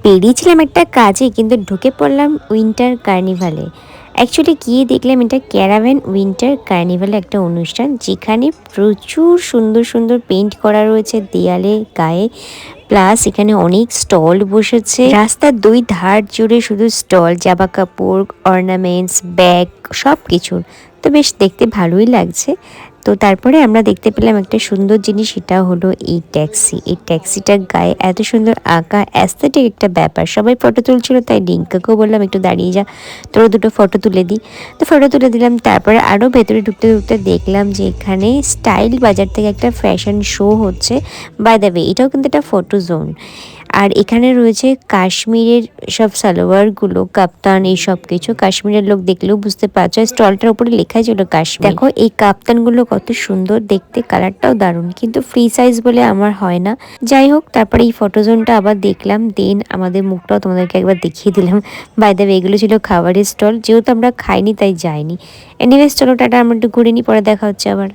বেরিয়েছিলাম একটা কাজে, কিন্তু ঢুকে পড়লাম উইন্টার কার্নিভালে। অ্যাকচুয়ালি গিয়ে দেখলাম এটা ক্যারাভ্যান উইন্টার কার্নিভালে একটা অনুষ্ঠান, যেখানে প্রচুর সুন্দর সুন্দর পেইন্ট করা রয়েছে দেয়ালে গায়ে। প্লাস এখানে অনেক স্টল বসেছে, রাস্তার দুই ধার জুড়ে শুধু স্টল, জামা কাপড়, অর্নামেন্টস, ব্যাগ, সব কিছুর। তো বেশ দেখতে ভালোই লাগছে। তো তারপরে আমরা দেখতে পেলাম একটা সুন্দর জিনিস, সেটা হলো এই ট্যাক্সি। এই ট্যাক্সিটার গায়ে এত সুন্দর আঁকা, অ্যাস্থেটিক একটা ব্যাপার। সবাই ফটো তুলছিল, তাই ডিঙ্কাকেও বললাম একটু দাঁড়িয়ে যা, তোরা দুটো ফটো তুলে দিই। তো ফটো তুলে দিলাম। তারপরে আরও ভেতরে ঢুকতে ঢুকতে দেখলাম যে এখানে স্টাইল বাজার থেকে একটা ফ্যাশন শো হচ্ছে। বাই দ্য ওয়ে, এটাও কিন্তু একটা ফটো জোন। আর এখানে রয়েছে কাশ্মীরের সব সালোয়ারগুলো, কাপ্তান, এই সব কিছু। কাশ্মীরের লোক দেখলেও বুঝতে পারছো, স্টলটার উপরে লেখাই ছিল কাশ্মীর। দেখো এই কাপ্তানগুলো কত সুন্দর দেখতে, কালারটাও দারুণ, কিন্তু ফ্রি সাইজ বলে আমার হয় না। যাই হোক, তারপরে এই ফটো জোনটা আবার দেখলাম, দেন আমাদের মুখটাও তোমাদেরকে একবার দেখিয়ে দিলাম। বাই দ্য ওয়ে, এগুলো ছিল খাবারের স্টল, যেহেতু আমরা খাইনি তাই যাইনি। এনিওয়েজ চলো টাটা, আমরা একটু ঘুরে নিই, পরে দেখা হচ্ছে আবার।